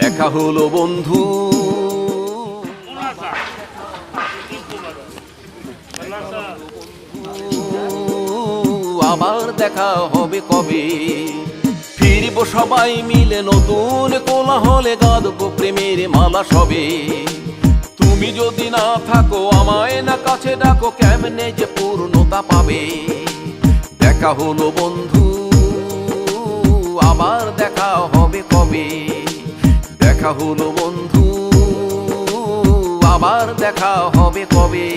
দেখা হলো বন্ধু, আবার দেখা হবে কবে? ফিরব সবাই মিলে নতুন কোলাহলে, গাঁথবো প্রেমের মালা সবে। তুমি যদি না থাকো, আমায় না কাছে ডাকো, কেমনে যে পূর্ণতা পাবে? দেখা হলো বন্ধু, আবার দেখা হবে কবে? দেখা হলো বন্ধু, আবার দেখা হবে কবে?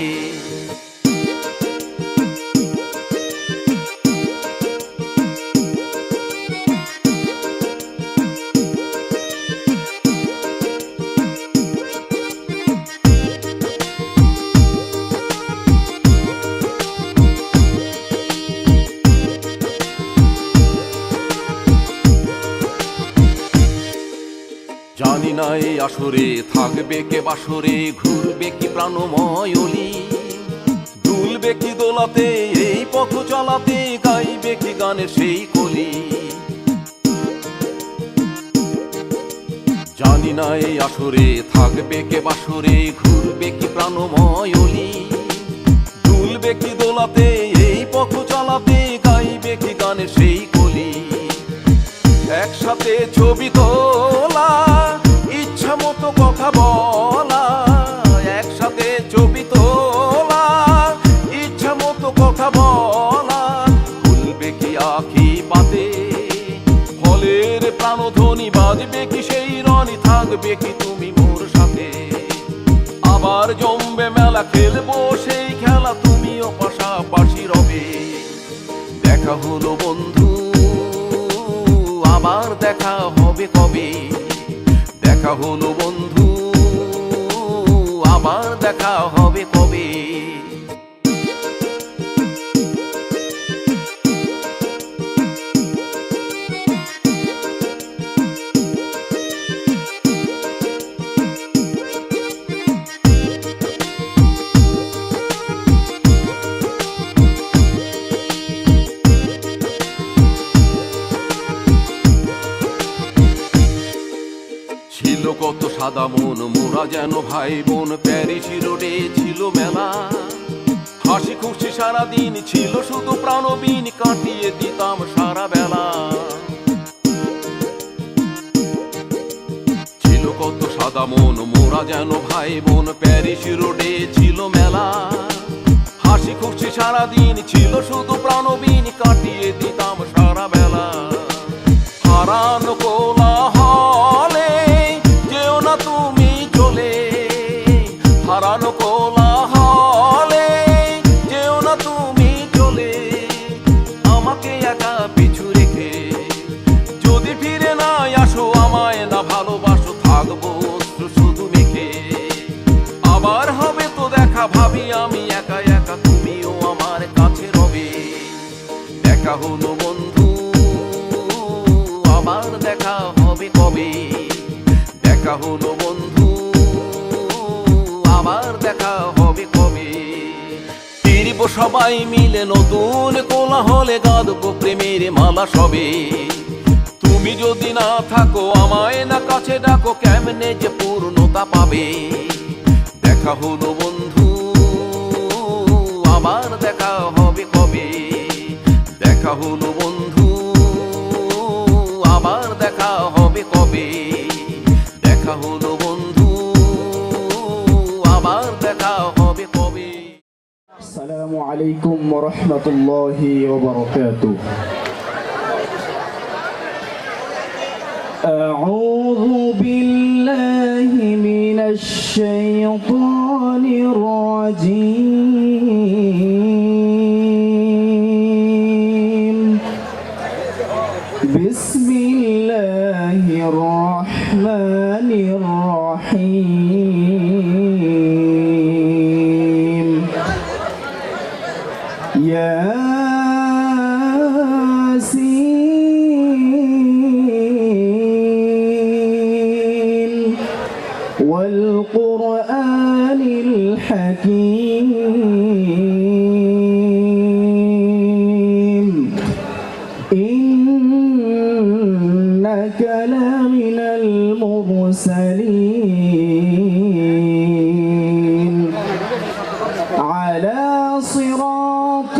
জানি না এই আসরে থাকবে কে বাসরে, ঘুরবে কি প্রাণময় অলি, দুলবে কি দোলাতে এই পথ চলাতে, গাইবে কি গানের সেই কলি। জানি না এই আসরে থাকবে কে বাসরে, ঘুরবে কি প্রাণময় অলি, দুলবে কি দোলাতে এই পথ চলাতে, গাইবে কি গানের সেই কলি। একসাথে ছবি তোলা, ইচ্ছা মতো কথা বলা, একসাথে ছবি তোলা, ইচ্ছা মতো কথা বলা, খুলবে কি আখি পাতে, ফলের প্রাণধ্বনি বাজবে কি সেই রনি, থাকবে কি তুমি মোর সাথে? আবার জমবে মেলা, খেলবো সেই খেলা, তুমিও পাশাপাশি রবে। দেখা হলো বন্ধু, আবার দেখা হবে কবে? দেখা হলো বন্ধু, আবার দেখা হবে কবে? ছিল কত সাদা মন, মোরা যেন ভাই বোন, প্যারিস রোডে ছিল মেলা, হাসি খুশি সারাদিন ছিল শুধু প্রাণবিন, কাটিয়ে দিতাম সারা বেলা। ছিল কত সাদা মন, মোরা যেন ভাই বোন, প্যারিস রোডে ছিল মেলা, হাসি খুশি সারাদিন ছিল শুধু প্রাণবিন, কাটিয়ে দিতাম সারা বেলা। হারানো কোলাহলে যেও না তুমি চলে, হারানো কোলাহলে যেও না তুমি চলে, আমাকে একা পিছু রেখে। যদি ফিরে না আসো, আমায় না ভালোবাসো, থাকবো শুধু মেখে। আবার হবে তো দেখা, ভাবি আমি একা একা, তুমিও আমার কাছে রবে। দেখা হলো বন্ধু, আবার দেখা হবে কবে? দেখা হলো বন্ধু, আবার দেখা হবে কবে? ফিরব সবাই মিলে নতুন কোলাহলে, গাঁথবো প্রেমের মালা সবে। তুমি যদি না থাকো, আমায় না কাছে ডাকো, কেমনে যে পূর্ণতা পাবে? দেখা হলো বন্ধু, আবার দেখা হবে কবে? দেখা হলো বন্ধু, আবার দেখা হবে কবে? দেখা হলো বন্ধু, আবার দেখা হবে কবে? আসসালামু আলাইকুম ওয়া রাহমাতুল্লাহি ওয়া বারাকাতুহু। আউযু বিল্লাহি মিনাশ শাইতানির রাজীম। বিসমিল্লাহির রাহমানির রাহিম। ইয়াসিন ওয়াল কুরআনিল হাকীম। إنك لمن المرسلين المرسلين على صراط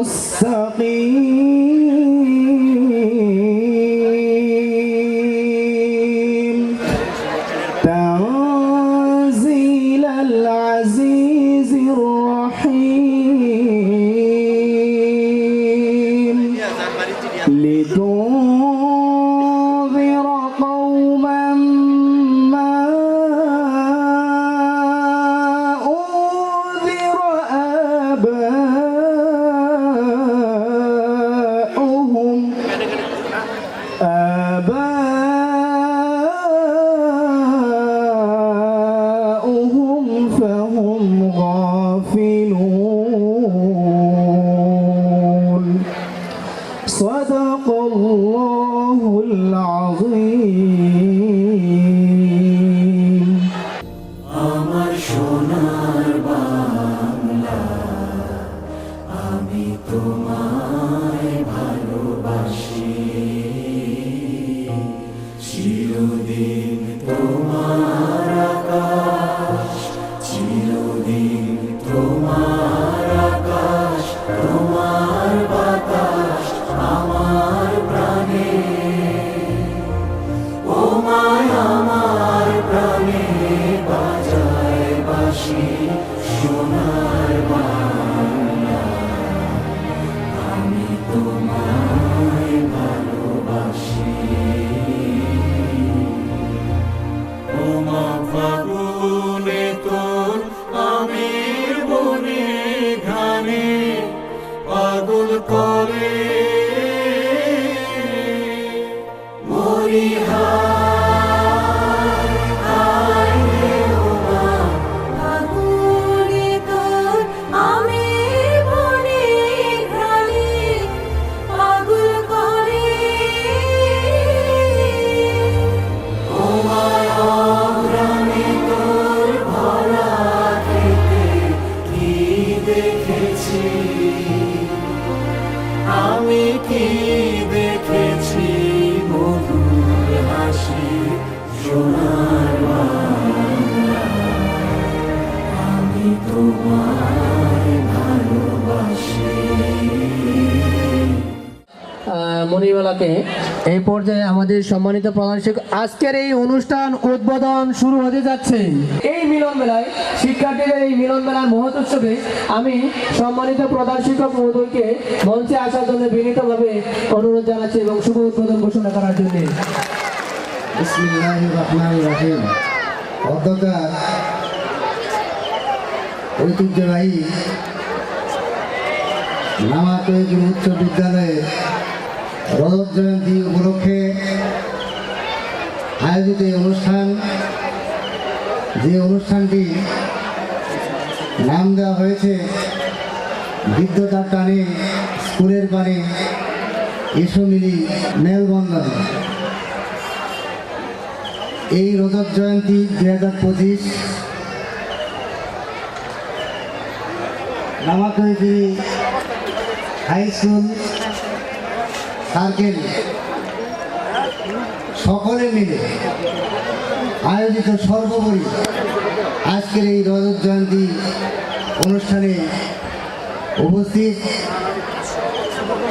مستقيم تنزيل العزيز الرحيم لتنذر قوما ما أنذر آباؤهم فهم غافلون صدق الله العظيم আমার সোনার বাংলা আমি তোমায় ভালোবাসি চিরদিন তোমার আকাশ চিরদিন তোমার আকাশ তোমার বাতাস আমার প্রাণে ও মায় আমার প্রাণে বাজায় বাঁশি সোনার বাংলা আমি তোমায় ভালোবাসি ও মা ফাগুনে তোর আমির বনে ঘানে পাগল করে মরি ফাগুনে তোর আমের বনে ঘ্রাণে পাগল করে ও মায়া প্রাণে তোর ভরা খেতে কি দেখেছি আমি কি দেখেছি মধুর হাসি সোনার বাংলা আমি তোমায় ভালোবাসি মণিমেলাতে এই পর্যায়ে আমাদের সম্মানিত প্রধান শিক্ষক আজকের এই অনুষ্ঠান উদ্বোধন শুরু হতে যাচ্ছে। এই মিলন মেলায় শিক্ষার্থীদের এই মিলন মেলার মহোৎসবে আমি সম্মানিত প্রধান শিক্ষক মহোদয়কে মঞ্চে আসার জন্য বিনীতভাবে অনুরোধ জানাচ্ছি এবং শুভ উদ্বোধন ঘোষণা করার জন্য। বিসমিল্লাহির রহমানির রহিম। অধ্যকার ঐতিহ্যবাহী নামাতৈগুল উচ্চ বিদ্যালয়ে রজত জয়ন্তী উপলক্ষে আয়োজিত এই অনুষ্ঠান, যে অনুষ্ঠানটি নাম দেওয়া হয়েছে বিদ্যুতার টানে স্কুলের পারে এসো মিলি মেলবন্ধন। এই রজত জয়ন্তী 2025 নামাতৈগুল হাই স্কুল সার্কেল সকলে মিলে আয়োজিত সর্বোপরি আজকের এই রজত জয়ন্তী অনুষ্ঠানে উপস্থিত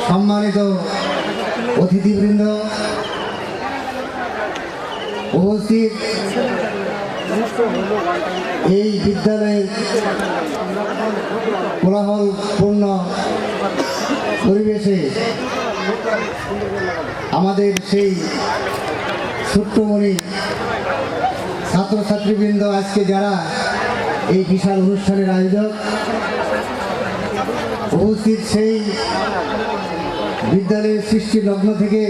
সম্মানিত অতিথিবৃন্দ, উপস্থিত এই বিদ্যালয়ের কোলাহলপূর্ণ পরিবেশে আমাদের সেই ছোট্টমণি ছাত্রছাত্রীবৃন্দ আজকে যারা এই বিশাল অনুষ্ঠানের আয়োজক, উপস্থিত সেই বিদ্যালয়ের সৃষ্টি লগ্ন থেকে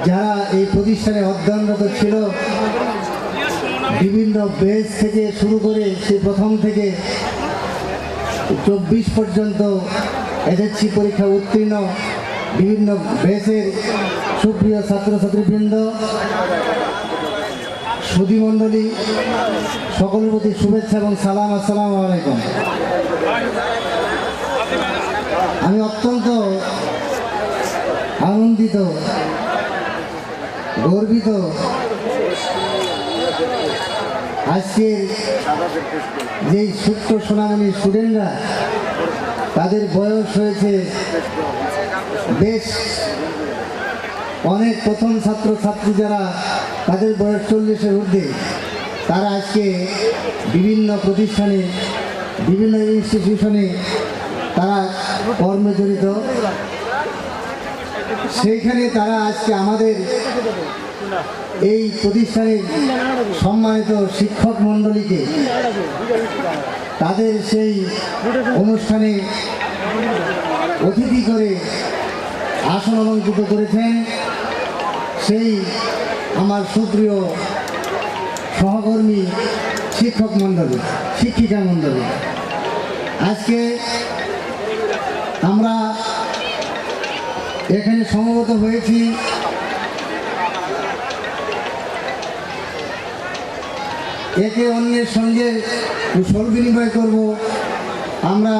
যারা এই প্রতিষ্ঠানে অধ্যয়নরত ছিল, বিভিন্ন বেচ থেকে শুরু করে সেই প্রথম থেকে 24 পর্যন্ত এসএসসি পরীক্ষা উত্তীর্ণ বিভিন্ন বেচের সুপ্রিয় ছাত্রছাত্রীবৃন্দ, সুধীমণ্ডলী, সকলের প্রতি শুভেচ্ছা এবং সালাম। আসসালামু আলাইকুম। আমি অত্যন্ত আনন্দিত, গর্বিত। আজকের যেই ছোট্ট সোনামণি স্টুডেন্টরা, তাদের বয়স হয়েছে বেশ অনেক, প্রথম ছাত্র ছাত্রী যারা তাদের বয়স 40-এর ঊর্ধ্বে, তারা আজকে বিভিন্ন প্রতিষ্ঠানে, বিভিন্ন ইনস্টিটিউশনে তারা কর্মে জড়িত। সেইখানে তারা আজকে আমাদের এই প্রতিষ্ঠানের সম্মানিত শিক্ষক মণ্ডলীকে তাদের সেই অনুষ্ঠানে অতিথি করে আসন অলঙ্কৃত করেছেন। সেই আমার সুপ্রিয় সহকর্মী শিক্ষক মণ্ডলী, শিক্ষিকা মণ্ডলী, আজকে আমরা এখানে সমবেত হয়েছি একে অন্যের সঙ্গে কুশল বিনিময় করব, আমরা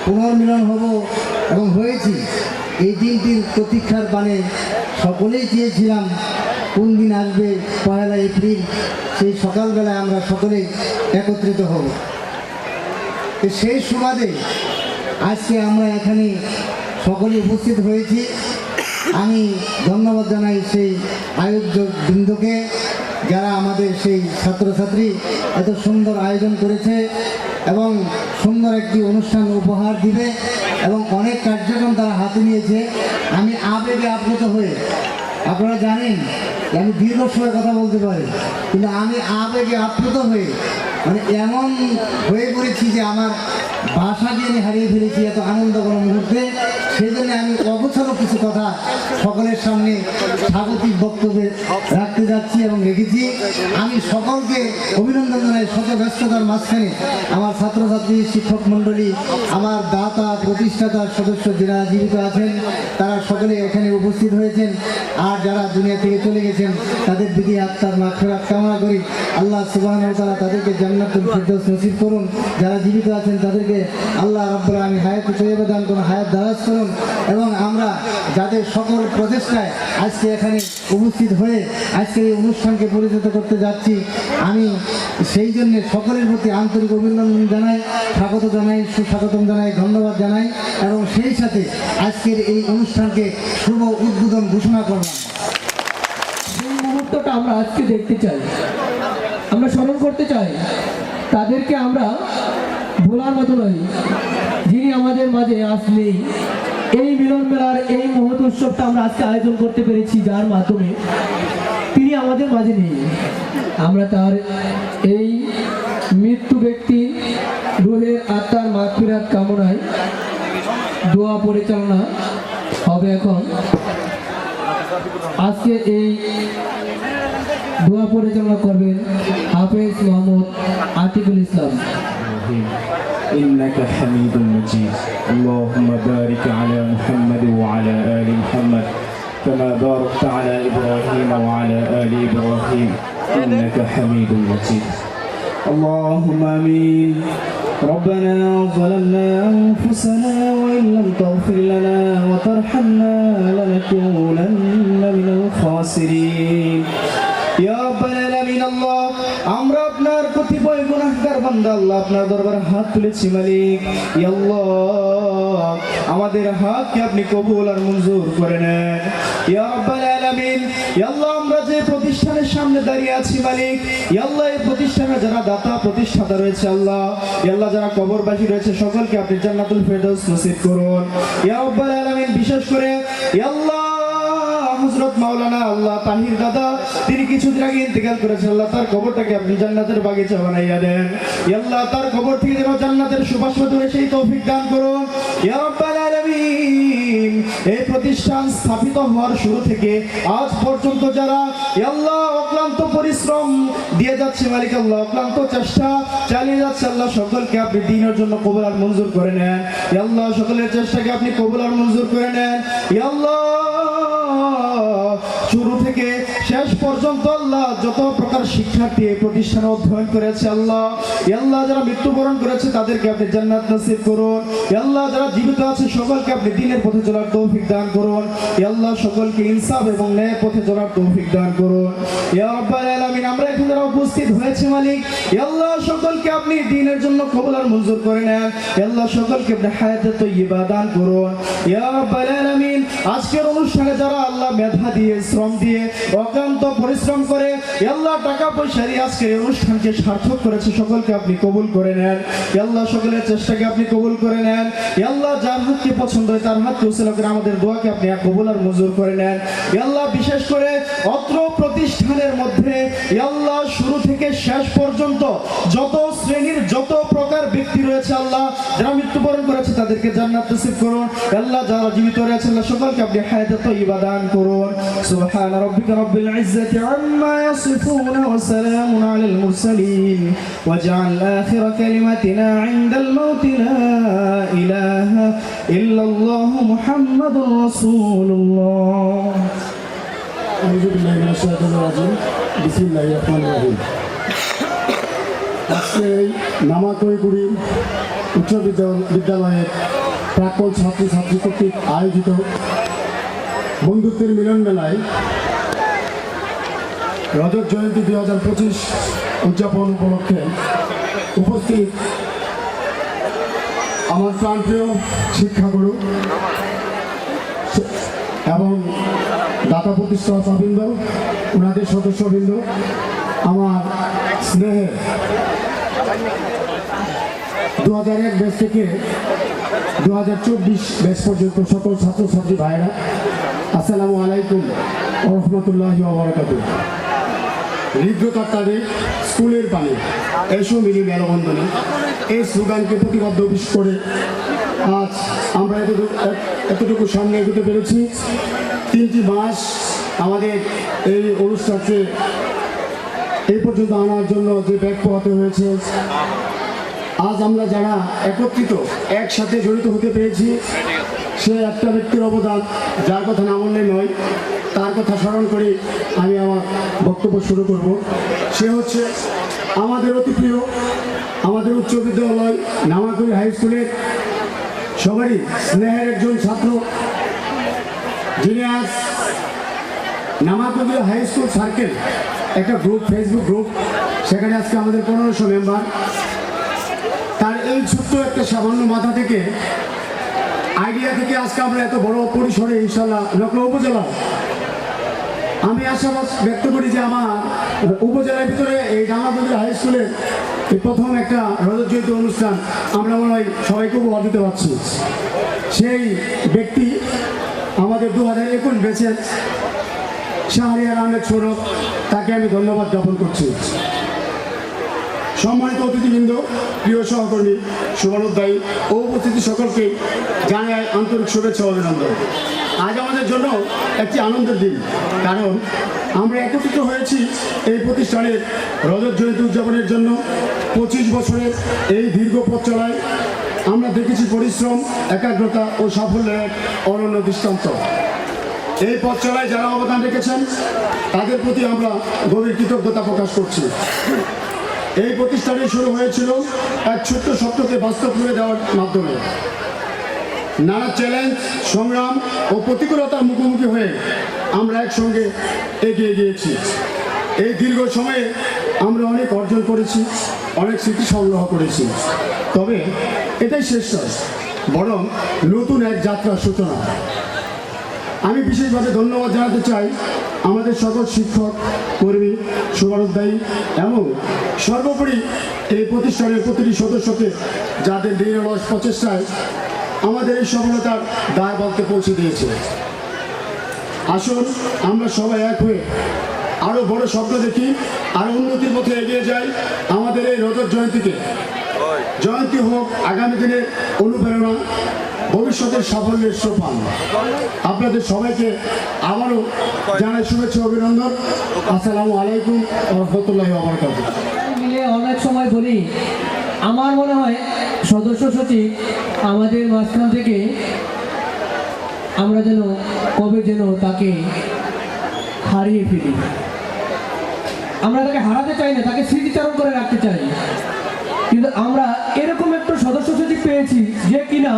পুনর্মিলন হব এবং হয়েছি। এই দিনটির প্রতীক্ষার পানে সকলেই চেয়েছিলাম কোন দিন আসবে, 1 এপ্রিল, সেই সকালবেলায় আমরা সকলেই একত্রিত হব। তো সেই সুবাদে আজকে আমরা এখানে সকলে উপস্থিত হয়েছি। আমি ধন্যবাদ জানাই সেই আয়োজক বৃন্দকে, যারা আমাদের সেই ছাত্রছাত্রী এত সুন্দর আয়োজন করেছে এবং সুন্দর একটি অনুষ্ঠান উপহার দিবে এবং অনেক কার্যক্রম তারা হাতে নিয়েছে। আমি আবেগে আপ্লুত হয়ে, আপনারা জানেন আমি দীর্ঘ সময় কথা বলতে পারি, কিন্তু আমি আবেগে আপ্লুত হয়ে মানে এমন হয়ে পড়েছি যে আমার ভাষাকে আমি হারিয়ে ফেলেছি এত আনন্দ কোনো মুহূর্তে। সেই জন্য আমি অগোছালো কিছু কথা সকলের সামনে স্বাগতিক বক্তব্যে রাখতে যাচ্ছি এবং রেখেছি। আমি সকলকে অভিনন্দন জানাই। শত ব্যস্ততার মাঝখানে আমার ছাত্রছাত্রী, শিক্ষক মণ্ডলী, আমার দাতা, প্রতিষ্ঠাতা সদস্য যারা জীবিত আছেন, তারা সকলে এখানে উপস্থিত হয়েছেন। আর যারা দুনিয়া থেকে চলে গেছেন, তাদের বিধি আত্মার মাগফিরাত কামনা করি। আল্লাহ সুবহানাহু ওয়া তাআলা তাদেরকে জান্নাতুল ফিরদৌস নসিব করুন। যারা জীবিত আছেন তাদেরকে আল্লাহ রাব্বুল আলামিন হায়াত তৈয়বা দান করুন, হায়াত দারাজ করুন। এবং আমরা যাদের সকল প্রচেষ্টায় আজকে এখানে উপস্থিত হয়ে আজকে এই অনুষ্ঠানকে পরিচালিত করতে যাচ্ছি, আমি সেই জন্য সকলের প্রতি আন্তরিক অভিনন্দন জানাই, স্বাগত জানাই, সুস্বাগতম জানাই, ধন্যবাদ জানাই এবং সেই সাথে আজকের এই অনুষ্ঠানকে শুভ উদ্বোধন ঘোষণা করলাম। সেই মুহূর্তটা আমরা আজকে দেখতে চাই, আমরা স্মরণ করতে চাই। তাদেরকে আমরা ভোলার মতো নয়, যিনি আমাদের মাঝে আজ নেই। এই মিলন মেলার এই মহৎ উৎসবটা আমরা আজকে আয়োজন করতে পেরেছি, যার মাধ্যমে তিনি আমাদের মাঝে নেই। আমরা তার এই মৃত্যু ব্যক্তি রুহের আত্মার মাগফিরাত কামনায় দোয়া পরিচালনা হবে। এখন আজকে এই দোয়া পরিচালনা করবেন হাফেজ মোহাম্মদ আতিকুল ইসলাম। إنك حميد مجيد اللهم بارك على محمد وعلى آل محمد كما باركت على إبراهيم وعلى آل إبراهيم إنك حميد مجيد اللهم آمين ربنا ظلمنا أنفسنا وإن لم تغفر لنا وترحمنا لنكونن من الخاسرين يا رب العالمين الله আমরা আপনার কতিপয় গুনাহগার বান্দা আল্লাহ আপনার দরবারে হাত তুলেছি মালিক। ইয়া আল্লাহ আমাদের হাতকে আপনি কবুল আর মঞ্জুর করে নেন ইয়া রাব্বাল আলামিন। ইয়া আল্লাহ আমরা যে প্রতিষ্ঠানের সামনে দাঁড়িয়ে আছি মালিক, ইয়া আল্লাহ এই প্রতিষ্ঠানে যারা দাতা প্রতিষ্ঠাতা রয়েছে আল্লাহ, ইয়া আল্লাহ যারা কবরবাসী রয়েছে সকলকে আপনি জান্নাতুল ফেরদৌস নসিব করুন ইয়া রাব্বাল আলামিন। বিশেষ করে ইয়া আল্লাহ হযরত মাওলানা আল্লাহ তাহির দাদা, তিনি কিছুদিন আগে ইন্তেকাল করেছেন আল্লাহ, তার কবরটাকে আপনি জান্নাতের বাগিচা বানাইয়া দেন ইয়া আল্লাহ। তার কবর থেকে যেন জান্নাতের সুবাস ধরে সেই তৌফিক দান করুন ইয়া রাব্বাল আলামিন। এই প্রতিষ্ঠান স্থাপিত হওয়ার শুরু থেকে আজ পর্যন্ত যারা ইয়া আল্লাহ অক্লান্ত পরিশ্রম দিয়ে যাচ্ছে মালিক আল্লাহ, অক্লান্ত চেষ্টা চালিয়ে যাচ্ছে আল্লাহ, সকলকে আপনি দ্বীনের জন্য কবুল আর মঞ্জুর করে নেন ইয়া আল্লাহ। সকলের চেষ্টাকে আপনি কবুল আর মঞ্জুর করে নেন ইয়া আল্লাহ। শুরু থেকে শেষ পর্যন্ত আল্লাহ যত প্রকার শিক্ষার্থী এই প্রতিষ্ঠানে অধ্যয়ন করেছে আল্লাহ, আল্লাহ যারা মৃত্যুবরণ করেছে তাদেরকে আপনি জান্নাত নসিব করুন। আল্লাহ যারা জীবিত আছে সকলকে আপনি দ্বীনের পথে চলার তৌফিক দান করুন। আল্লাহ সকলকে ইনসাফ এবং ন্যায়ের পথে চলার তৌফিক দান করুন। ইয়া রাব্বাল আলামিন, আমরা এখানে যারা উপস্থিত হয়েছে মালিক, আল্লাহ সকলকে আপনি দ্বীনের জন্য কবুল আর মঞ্জুর করে নেন। আল্লাহ সকলকে আপনি হায়াতে তয়্যিবা দান করুন। ইয়া রাব্বাল আলামিন, আজকের অনুষ্ঠানে যারা আল্লাহ মেধা দিয়ে, শ্রম দিয়ে, অক্লান্ত পরিশ্রম করে আল্লাহ টাকা পয়সা দিয়ে আজকের এই অনুষ্ঠানকে সার্থক করেছে, সকলকে আপনি কবুল করে নেন। আল্লাহ সকলের চেষ্টাকে আপনি কবুল করে নেন। আল্লাহ যার হাতকে পছন্দ হয় তার হাতকে উসিলা করে আমাদের দোয়াকে আপনি কবুল আর মঞ্জুর করে নেন। আল্লাহ বিশেষ করে অত্র প্রতিষ্ঠানের মধ্যে আল্লাহ শুরু থেকে শেষ পর্যন্ত যত শ্রেণীর যত প্রকার ব্যক্তি রয়েছে আল্লাহ, যারা মৃত্যুবরণ করেছে তাদেরকে জান্নাত নসিব করুন। আল্লাহ যারা জীবিত রয়েছে আল্লাহ সকলকে আপনি হায়াতে তয়্যিবা দান করুন। সুবহান রাব্বিকা রাব্বিল ইজ্জাতি আম্মা ইয়াসিফুন ওয়া সালামুন আলাল মুরসালিন ওয়াজআল আখিরা কালিমাতিনা ইনদাল মাউত লা ইলাহা ইল্লাল্লাহ মুহাম্মাদুর রাসূলুল্লাহ। আউযু বিল্লাহি মিনাশ শাইতানির রাজিম। বিসমিল্লাহির রহমানির রহিম। আজকে নামাকইগুড়ি উচ্চ বিদ্যালয়ের প্রাক্তন ছাত্রছাত্রী কর্তৃক আয়োজিত বন্ধুত্বের মিলন মেলায় রজত জয়ন্তী 2025 উদযাপন উপলক্ষে উপস্থিত আমার প্রাণপ্রিয় শিক্ষাগুরু এবং দাতা প্রতিষ্ঠাতাবৃন্দ, ওনাদের সদস্যবৃন্দ, আমার স্নেহের 2001 ব্যাচ থেকে 2024 ব্যাচ পর্যন্ত সকল ছাত্রছাত্রী ভাইরা, আসসালামু আলাইকুম ওয়া রাহমাতুল্লাহি ওয়া বারাকাতুহু। হৃদ্রতার তারে স্কুলের পানে এসো মিলি মেলবন্ধনে, এই স্লোগানকে প্রতিবদ্ধ বিশেষ করে আজ আমরা এতটুকু সামনে এগোতে পেরেছি। 3টি মাস আমাদের এই অনুষ্ঠানকে এই পর্যন্ত আনার জন্য যে ব্যাগ পোহাতে হয়েছে, আজ আমরা যারা একত্রিত একসাথে জড়িত হতে পেরেছি, সে একটা ব্যক্তির অবদান, যার কথা না বললে নয়, তার কথা স্মরণ করে আমি আমার বক্তব্য শুরু করব। সে হচ্ছে আমাদের অতি প্রিয়, আমাদের উচ্চ বিদ্যালয় নামাকই হাই স্কুলের সবারই স্নেহের একজন ছাত্র, যিনি আজ নামাকই হাই স্কুল সার্কেল একটা গ্রুপ, ফেসবুক গ্রুপ, সেখানে আজকে আমাদের 1500 মেম্বার। তার এই ছোট্ট একটা সামান্য মাথা থেকে, আইডিয়া থেকে আজকে আমরা এত বড় পরিসরে ইনশাল্লাহ নকলা উপজেলা, আমি আশাবাদ ব্যক্ত করি যে আমার উপজেলার ভিতরে এই নামাকই হাই স্কুলের এই প্রথম একটা রজত জয়ন্তী অনুষ্ঠান আমরা মনে হয় সবাইকে উপহার দিতে পারছি। সেই ব্যক্তি আমাদের 2021 ব্যাচের শাহরিয়ার আহমেদ সৌরভ, তাকে আমি ধন্যবাদ জ্ঞাপন করছি। সম্মানিত অতিথিবৃন্দ, প্রিয় সহকর্মী, শুভানুধ্যায়ী ও উপস্থিতি সকলকে জানাই আন্তরিক শুভেচ্ছা ও অভিনন্দন। আজ আমাদের জন্য একটি আনন্দের দিন, কারণ আমরা একত্রিত হয়েছি এই প্রতিষ্ঠানের রজত জয়ন্তী উদযাপনের জন্য। 25 বছরের এই দীর্ঘ পথ চলায় আমরা দেখেছি পরিশ্রম, একাগ্রতা ও সাফল্যের এক অনন্য দৃষ্টান্ত। এই পথ চলায় যারা অবদান রেখেছেন তাদের প্রতি আমরা গভীর কৃতজ্ঞতা প্রকাশ করছি। এই প্রতিষ্ঠানে শুরু হয়েছিল এক ছোট্ট স্বপ্নকে বাস্তব করে দেওয়ার মাধ্যমে। নানা চ্যালেঞ্জ, সংগ্রাম ও প্রতিকূলতার মুখোমুখি হয়ে আমরা একসঙ্গে এগিয়ে গিয়েছি। এই দীর্ঘ সময়ে আমরা অনেক অর্জন করেছি, অনেক স্মৃতি সংগ্রহ করেছি। তবে এটাই শেষ নয়, বরং নতুন এক যাত্রার সূচনা। আমি বিশেষভাবে ধন্যবাদ জানাতে চাই আমাদের সকল শিক্ষক, কর্মী, শুভানুধ্যায়ী এবং সর্বোপরি এই প্রতিষ্ঠানের প্রতিটি সদস্যকে, যাদের নিরলস প্রচেষ্টায় আমাদের এই সফলতার দায় বলতে পৌঁছে দিয়েছে। আসুন আমরা সবাই এক হয়ে আরও বড় স্বপ্ন দেখি, আরও উন্নতির পথে এগিয়ে যাই। আমাদের এই রজত জয়ন্তী হোক আগামী দিনের অনুপ্রেরণা, ভবিষ্যতের সাফল্যের সোপান। আপনাদের সবাইকে আবারও জানাই শুভেচ্ছা, অভিনন্দন। আসসালামু আলাইকুম ওয়া রাহমাতুল্লাহি ওয়া বারাকাতুহু। মিলে অনেক সময় বলি, আমার মনে হয় সদস্য সচিব আমাদের মাঝখান থেকে আমরা যেন কবে যেন তাকে হারিয়ে ফেলি। আমরা তাকে হারাতে চাই না, তাকে স্মৃতিচারণ করে রাখতে চাই। কিন্তু আমরা এরকম একটা সদস্য সচিব পেয়েছি যে কিনা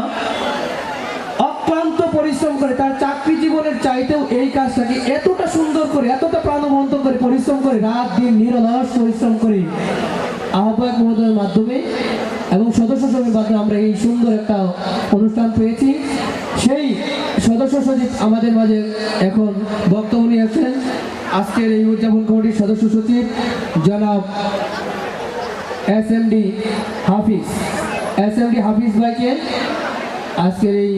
অক্লান্ত পরিশ্রম করে, তার চাকরি জীবনের চাইতেও এই কাজটাকে এতটা সুন্দর করে, এতটা প্রাণবন্ত করে পরিশ্রম করে, রাত দিন নিরলস পরিশ্রম করে আহ্বায়ক মহোদয়ের মাধ্যমে এবং সদস্য সচিবের মাধ্যমে আমরা এই সুন্দর একটা অনুষ্ঠান পেয়েছি। সেই সদস্য সচিব আমাদের মাঝে এখন বক্তব্য নিয়ে আসছেন আজকের এই উদযাপন কমিটির সদস্য সচিব জনাব SMD হাফিজ ভাইকে আজকের এই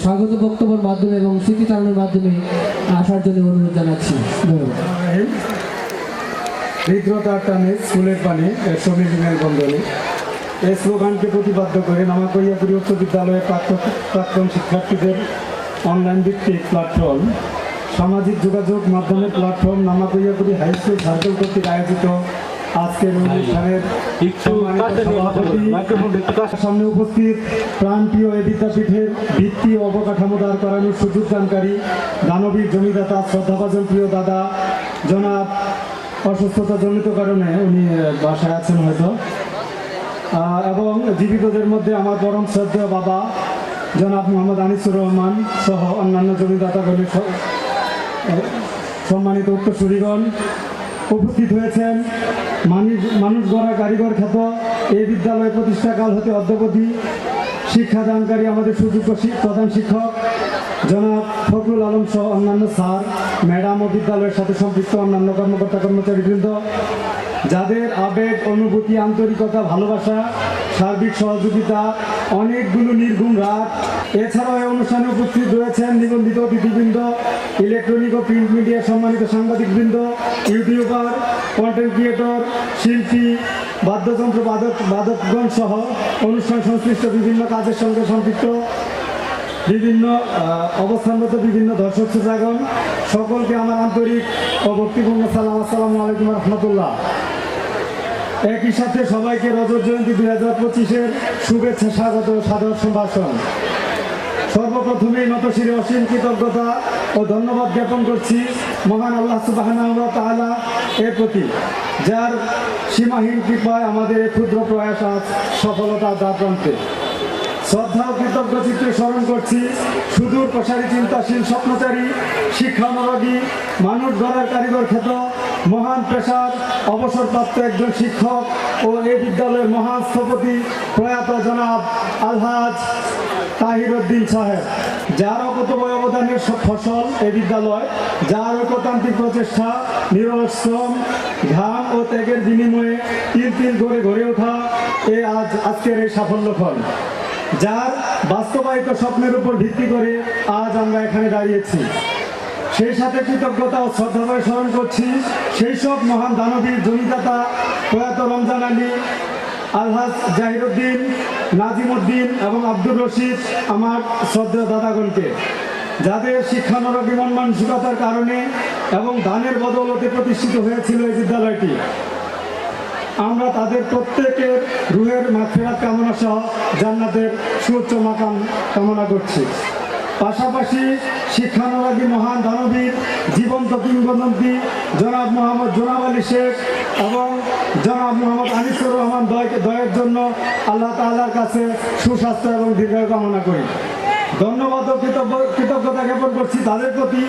স্বাগত বক্তব্যের মাধ্যমে এবং স্মৃতিচারণের মাধ্যমে আসার জন্য অনুরোধ জানাচ্ছি। ধন্যবাদ। হৃদ্রতার টানে স্কুলের পানে শ্রমিক মেলবন্ধনে এই স্লোগানকে প্রতিপাদ্য করে নামাকইয়াপুরী উচ্চ বিদ্যালয়ের প্রাক্তন শিক্ষার্থীদের অনলাইন ভিত্তিক প্ল্যাটফর্ম, সামাজিক যোগাযোগ মাধ্যমের প্ল্যাটফর্ম নামাকইয়াপুরী হাই স্কুল সার্কেল কর্তৃক আয়োজিত আজকের অনুষ্ঠানের সামনে উপস্থিত প্রাণপ্রিয় এই বিদ্যাপীঠের ভিত্তি ও অবকাঠামো দাঁড় করানোর সুযোগ দানকারী দানবীর জমিদাতা শ্রদ্ধাভাজন প্রিয় দাদা জনাব, অসুস্থতাজনিত কারণে উনি বাসায় আছেন হয়তো, এবং জীবিতদের মধ্যে আমার পরম শ্রদ্ধেয় বাবা জনাব মোহাম্মদ আনিসুর রহমান সহ অন্যান্য জমিদাতাগণের সম্মানিত উত্তরসূরিগণ উপস্থিত হয়েছেন। মানুষ গড়া কারিগর খ্যাত এই বিদ্যালয় প্রতিষ্ঠাকাল হতে অদ্যাবধি শিক্ষাদানকারী আমাদের সুযোগ্য প্রধান শিক্ষক জনাব ফখরুল আলম সহ অন্যান্য স্যার, ম্যাডাম ও বিদ্যালয়ের সাথে সম্পৃক্ত অন্যান্য কর্মকর্তা কর্মচারীবৃন্দ, যাদের আবেগ, অনুভূতি, আন্তরিকতা, ভালোবাসা, সার্বিক সহযোগিতা, অনেকগুলো নির্গুণ রাত, এছাড়াও এই অনুষ্ঠানে উপস্থিত রয়েছেন নিবন্ধিত অতিথিবৃন্দ, ইলেকট্রনিক ও প্রিন্ট মিডিয়ার সম্মানিত সাংবাদিকবৃন্দ, ইউটিউবার, কন্টেন্ট ক্রিয়েটর, শিল্পী, বাদ্যযন্ত্র বাদকগণ সহ অনুষ্ঠান সংশ্লিষ্ট বিভিন্ন কাজের সঙ্গে সম্পৃক্ত বিভিন্ন অবস্থানগত বিভিন্ন দর্শক শ্রোতাগণ, সকলকে আমার আন্তরিক ও ভক্তিপূর্ণ সালাম, আসসালামু আলাইকুম রহমতুল্লাহ। একই সাথে সবাইকে রজত জয়ন্তী 2025-এর শুভেচ্ছা, স্বাগত ও সাদর সম্ভাষণ। সর্বপ্রথমেই নতশিরে অসীম কৃতজ্ঞতা ও ধন্যবাদ জ্ঞাপন করছি মহান আল্লাহ সুবহানাহু ওয়া তাআলা এর প্রতি, যার সীমাহীন কৃপায় আমাদের এই ক্ষুদ্র প্রয়াস আজ সফলতার দ্বারপ্রান্তে। শ্রদ্ধা ও কৃতজ্ঞ চিত্রে স্মরণ করছি সুদূর প্রসারী চিন্তাশীল স্বপ্নচারী শিক্ষানুরাগী মানুষ গড়ার কারিগর খ্যাত মহান পেশার অবসরপ্রাপ্ত একজন শিক্ষক ও এই বিদ্যালয়ের মহান স্থপতি প্রয়াত জনাব আলহাজ তাহির উদ্দিন সাহেব, যার অকুতোভয় অবদানের ফসল এই বিদ্যালয়, যার ঐকতান্ত্রিক প্রচেষ্টা, নিরলস শ্রম, ঘাম ও ত্যাগের বিনিময়ে তিল তিল করে গড়ে ওঠা আজকের এই সাফল্য ফল, যার বাস্তবায়িত স্বপ্নের উপর ভিত্তি করে আজ আমরা এখানে দাঁড়িয়েছি। সেই সাথে কৃতজ্ঞতা ও শ্রদ্ধাভরে স্মরণ করছি সেই সব মহান দানবীর জমিদাতা প্রয়াত রমজান আলী, আলহাজ জাহিরুদ্দিন, নাজিমুদ্দিন এবং আব্দুর রশিদ, আমার শ্রদ্ধেয় দাদাগণকে, যাদের শিক্ষানুরাগী মন মানসিকতার কারণে এবং দানের বদৌলতে প্রতিষ্ঠিত হয়েছিল এই বিদ্যালয়টি। আমরা তাদের প্রত্যেকের রুহের মাগফিরাত কামনা সহ জান্নাতের সুউচ্চ মাকাম কামনা করছি। পাশাপাশি শিক্ষানুরাগী মহান দানবীর জীবন্ত কিংবদন্তি জনাব আলী শেখ এবং জনাব মোহাম্মদ আনিসুর রহমান দয়ের জন্য আল্লাহ তাআলার কাছে সুস্বাস্থ্য এবং দীর্ঘায়ু কামনা করি। ধন্যবাদ ও কৃতজ্ঞতা জ্ঞাপন করছি তাদের প্রতি,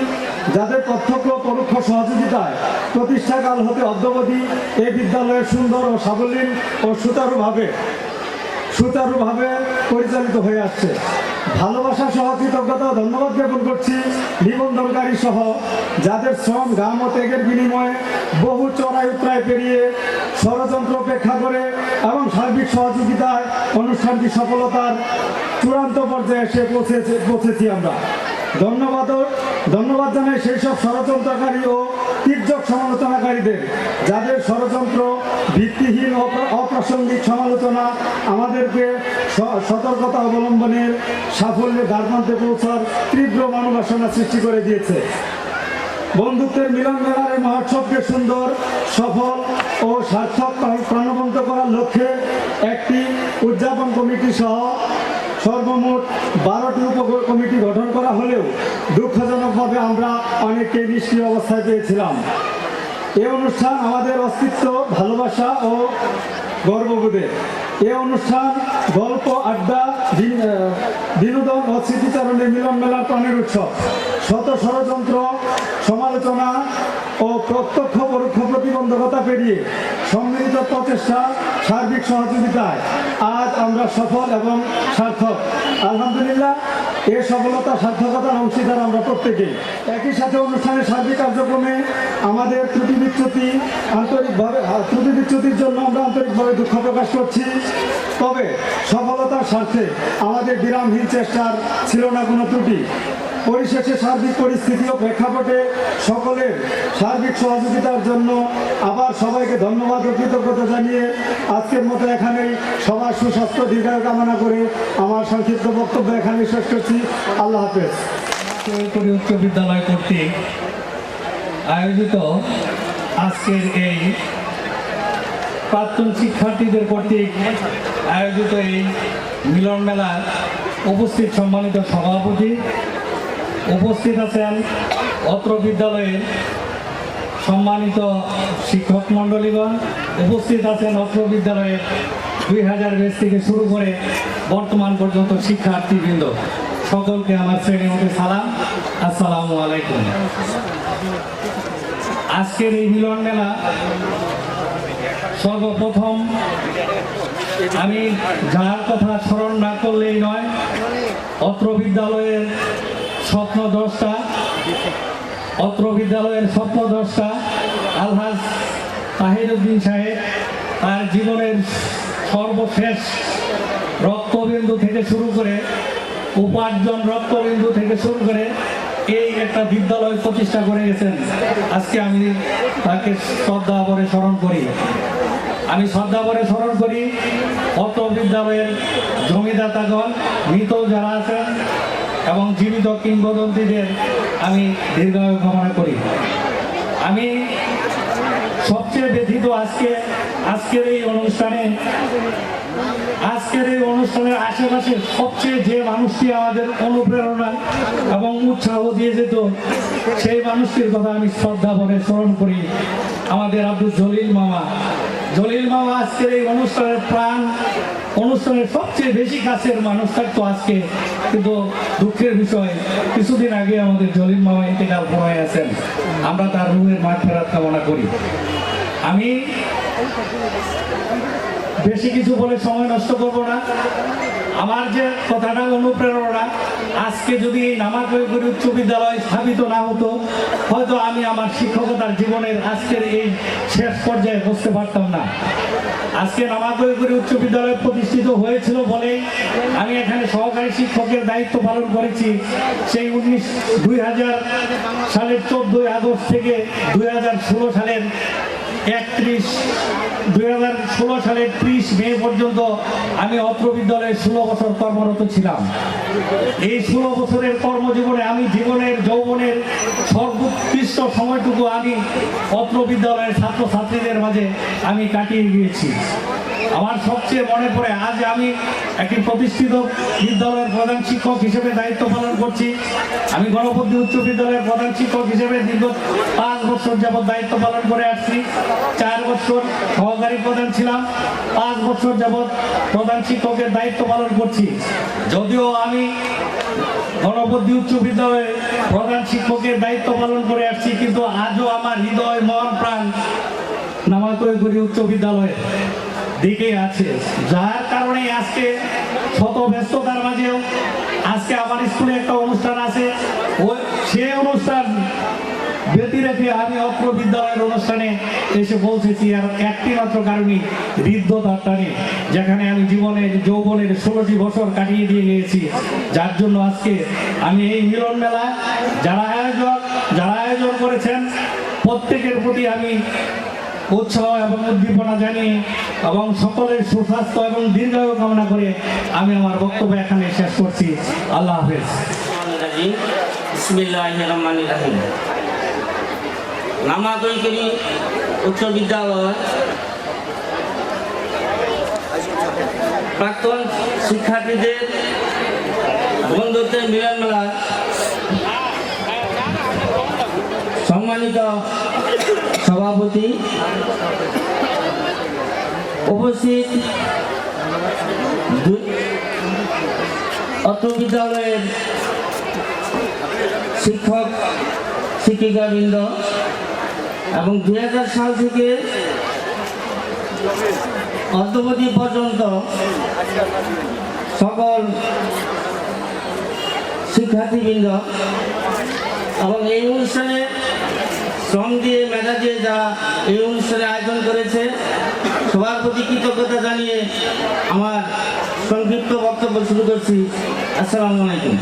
যাদের প্রত্যক্ষ পরোক্ষ সহযোগিতায় প্রতিষ্ঠাকাল হতে অদ্যাবধি এই বিদ্যালয়ের সুন্দর ও সাবলীল ও সুচারুভাবে পরিচালিত হয়ে আসছে। ভালোবাসা সহ কৃতজ্ঞতা ও ধন্যবাদ জ্ঞাপন করছি নিবন্ধনকারী সহ, যাদের শ্রম, ঘাম ও ত্যাগের বিনিময়ে বহু চড়াই উতরাই পেরিয়ে ষড়যন্ত্র উপেক্ষা করে এবং সার্বিক সহযোগিতায় অনুষ্ঠানটি সফলতার চূড়ান্ত পর্যায়ে এসে পৌঁছেছি আমরা। ধন্যবাদ জানাই সেই সব ষড়যন্ত্রকারী ও তির্যক সমালোচনাকারীদের, যাদের ষড়যন্ত্র, ভিত্তিহীন অপ্রাসঙ্গিক সমালোচনা আমাদেরকে সতর্কতা অবলম্বনের সাফল্যে দ্বারপ্রান্তে পৌঁছার তীব্র মনোবাসনা সৃষ্টি করে দিয়েছে। বন্ধুত্বের মিলন মেলার মহোৎসবকে সুন্দর, সফল ও সার্থক প্রাণবন্ত করার লক্ষ্যে একটি উদযাপন কমিটি সহ সর্বমোট 12টি উপ কমিটি গঠন করা হলেও দুঃখজনকভাবে আমরা অনেককে নিষ্ক্রিয় অবস্থায় পেয়েছিলাম। এই অনুষ্ঠান আমাদের অস্তিত্ব, ভালোবাসা ও গর্ববোধের। এই অনুষ্ঠান গল্প, আড্ডা, বিনোদন ও স্মৃতিচারণের মিলন মেলার প্রাণের উৎসব। শত ষড়যন্ত্র, সমালোচনা ও প্রত্যক্ষ পরোক্ষ প্রতিবন্ধকতা পেরিয়ে সম্মিলিত প্রচেষ্টা, সার্বিক সহযোগিতায় আজ আমরা সফল এবং সার্থক। আলহামদুলিল্লাহ, এই সফলতা সার্থকতার অংশীদার আমরা প্রত্যেকেই। একই সাথে অনুষ্ঠানের সার্বিক কার্যক্রমে আমাদের ত্রুটি বিচ্যুতির জন্য আমরা আন্তরিকভাবে দুঃখ প্রকাশ করছি। তবে সফলতার স্বার্থে আমাদের বিরামহীন চেষ্টার ছিল না কোনো ত্রুটি। পরিশেষে সার্বিক পরিস্থিতি ও প্রেক্ষাপটে সকলের সার্বিক সহযোগিতার জন্য আবার সবাইকে ধন্যবাদ ও কৃতজ্ঞতা জানিয়ে আজকের মতো এখানেই সবার সুস্বাস্থ্য দীর্ঘায়ু কামনা করে আমার সংক্ষিপ্ত বক্তব্য এখানেই শেষ করছি। আল্লাহ হাফেজ। উচ্চ বিদ্যালয় কর্তৃক আয়োজিত আজকের এই প্রাক্তন শিক্ষার্থীদের কর্তৃক আয়োজিত এই মিলন মেলার উপস্থিত সম্মানিত সভাপতি, উপস্থিত আছেন অত্র বিদ্যালয়ের সম্মানিত শিক্ষক মণ্ডলীগণ, উপস্থিত আছেন অত্র বিদ্যালয়ের 2000 ব্যাচ থেকে শুরু করে বর্তমান পর্যন্ত শিক্ষার্থীবৃন্দ, সকলকে আমার শ্রেণীমতে সালাম, আসসালামু আলাইকুম। আজকের এই মিলন মেলা সর্বপ্রথম আমি যার কথা স্মরণ না করলেই নয়, অত্র বিদ্যালয়ের স্বপ্নদ্রষ্টা আলহাজ তাহিরউদ্দিন সাহেব তার জীবনের সর্বশেষ রক্তবিন্দু থেকে শুরু করে, উপার্জন রক্তবিন্দু থেকে শুরু করে এই একটা বিদ্যালয় প্রতিষ্ঠা করে গেছেন। আজকে আমি তাকে শ্রদ্ধা ভরে স্মরণ করি। অত্র বিদ্যালয়ের জমিদাতাগণ, মৃত যারা আছেন এবং জীবিত কিংবদন্তীদের আমি দীর্ঘায়ু কামনা করি। আমি সবচেয়ে ব্যথিত আজকের এই অনুষ্ঠানের আশেপাশে সবচেয়ে যে মানুষটি আমাদের অনুপ্রেরণা এবং উৎসাহ দিয়ে যেত, সেই মানুষটির কথা আমি শ্রদ্ধা ভরে স্মরণ করি। আমাদের আব্দুল জলিল মামা আজকের এই অনুষ্ঠানের প্রাণ, অনুষ্ঠানের সবচেয়ে বেশি কাছের মানুষ থাকতো আজকে, কিন্তু দুঃখের বিষয় কিছুদিন আগে আমাদের জলিল মামা ইন্তেকাল করে আছেন। আমরা তার রুহের মাগফিরাত কামনা করি। আমি বেশি কিছু বলে সময় নষ্ট করব না। আমার যে কথাটা অনুপ্রেরণা, আজকে যদি এই নামাকৈগুড়ি উচ্চ বিদ্যালয় স্থাপিত না হতো, হয়তো আমি আমার শিক্ষকতার জীবনের আজকের এই শেষ পর্যায়ে বসতে পারতাম না। আজকে নামাকৈগুড়ি উচ্চ বিদ্যালয় প্রতিষ্ঠিত হয়েছিল বলেই আমি এখানে সহকারী শিক্ষকের দায়িত্ব পালন করেছি। সেই 2000 সালের 14 আগস্ট থেকে 2016 সালের 30 মে পর্যন্ত আমি অত্র বিদ্যালয়ে 16 বছর কর্মরত ছিলাম। এই 16 বছরের কর্মজীবনে আমি জীবনের যৌবনের সর্বোৎকৃষ্ট সময়টুকু আমি অত্র বিদ্যালয়ের ছাত্রছাত্রীদের মাঝে আমি কাটিয়ে গিয়েছি। আমার সবচেয়ে মনে পড়ে, আজ আমি একটি প্রতিষ্ঠিত বিদ্যালয়ের প্রধান শিক্ষক হিসেবে দায়িত্ব পালন করছি। আমি গণপতি উচ্চ বিদ্যালয়ের প্রধান শিক্ষক হিসেবে দীর্ঘ 5 বছর যাবৎ দায়িত্ব পালন করে আসছি। 4 বছর সহকারী প্রধান ছিলাম, 5 বছর যাবৎ প্রধান শিক্ষকের দায়িত্ব পালন করছি। যদিও আমি গণপতি উচ্চ বিদ্যালয়ে প্রধান শিক্ষকের দায়িত্ব পালন করে আসছি, কিন্তু আজও আমার হৃদয়, মন, প্রাণ নামাকৈগুড়ি উচ্চ বিদ্যালয়ে দিকে আছে। যার কারণে আজকে শত ব্যস্ততার মাঝেও আজকে আমার স্কুলে একটা অনুষ্ঠান আছে, সেই অনুষ্ঠান ব্যতি রেখে আমি অত্র বিদ্যালয়ের অনুষ্ঠানে এসে পৌঁছেছি। আর একটি মাত্র কারণে, হৃদ্যতার টানে, যেখানে আমি জীবনের যৌবনের 16টি বছর কাটিয়ে দিয়ে গিয়েছি। যার জন্য আজকে আমি এই মিলন মেলা যারা আয়োজন করেছেন প্রত্যেকের প্রতি আমি উৎসাহ এবং উদ্দীপনা জানিয়ে এবং সকলের সুস্বাস্থ্য এবং দীর্ঘায়ু কামনা করে আমি আমার বক্তব্য এখানে শেষ করছি। আল্লাহ হাফেজ। বিসমিল্লাহির রহমানির রহিম। নামাকৈগুড়ি উচ্চ বিদ্যালয় প্রাক্তন শিক্ষার্থীদের বন্ধুত্বের মিলন মেলা সম্মানিত সভাপতি, উপস্থিত অত্র বিদ্যালয়ের শিক্ষক শিক্ষিকাবৃন্দ এবং 2000 সাল থেকে অদ্যাবধি পর্যন্ত সকল শিক্ষার্থীবৃন্দ এবং এই অনুষ্ঠানে শ্রম দিয়ে মেধা দিয়ে যারা এই অনুষ্ঠানে আয়োজন করেছে সবার প্রতি কৃতজ্ঞতা জানিয়ে আমার সংক্ষিপ্ত বক্তব্য শুরু করছি। আসসালামু আলাইকুম।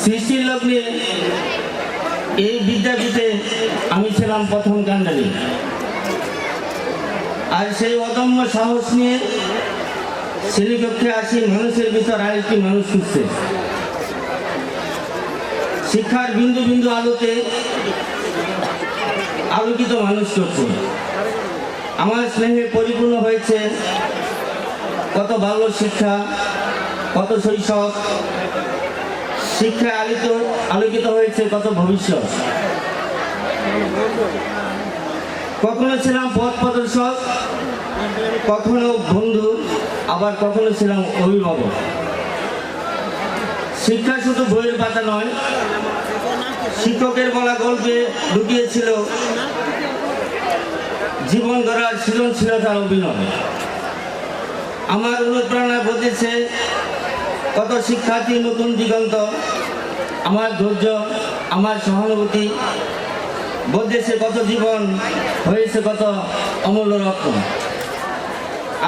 সৃষ্টির লগ্নে এই বিদ্যাপীঠে আমি ছিলাম প্রথম কাণ্ডারি, আর সেই অদম্য সাহস নিয়ে শ্রেণীকক্ষে আসি মানুষের ভিতর আরেকটি মানুষ খুঁজছে। শিক্ষার বিন্দু বিন্দু আলোতে আলোকিত মানুষ করছে। আমার স্নেহে পরিপূর্ণ হয়েছে কত ভালো শিক্ষা, কত শৈশব, শিক্ষায় আলোকিত হয়েছে কত ভবিষ্যৎ। কখনো ছিলাম পথ প্রদর্শক, কখনো বন্ধু, আবার কখনো ছিলাম অভিভাবক। শিক্ষা শুধু বইয়ের পাতা নয়, শিক্ষকের বলা গল্পে লুকিয়েছিল জীবন গড়ার সৃজনশীলতার অভিনয়। আমার অনুপ্রেরণা বলতেছে কত শিক্ষার্থী নতুন দিগন্ত, আমার ধৈর্য, আমার সহানুভূতি বলতেছে কত জীবন হয়েছে কত অমূল্য রত্ন।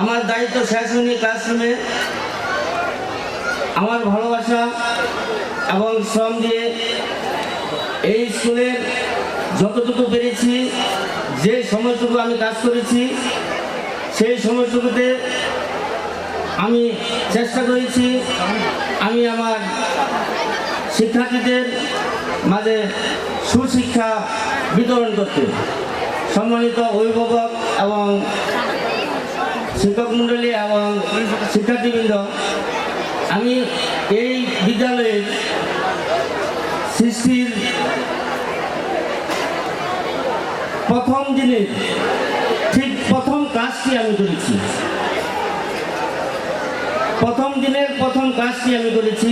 আমার দায়িত্ব শেষ হয়নি ক্লাসরুমে, আমার ভালোবাসা এবং শ্রম দিয়ে এই স্কুলের যতটুকু পেরেছি, যে সময়টুকু আমি কাজ করেছি সেই সময়টুকুতে আমি চেষ্টা করেছি আমি আমার শিক্ষার্থীদের মাঝে সুশিক্ষা বিতরণ করতে। সম্মানিত অভিভাবক এবং শিক্ষক মণ্ডলী এবং শিক্ষার্থীবৃন্দ, আমি এই বিদ্যালয়ের সৃষ্টির প্রথম দিনের ঠিক প্রথম কাজটি আমি করেছি। প্রথম দিনের প্রথম কাজটি আমি করেছি,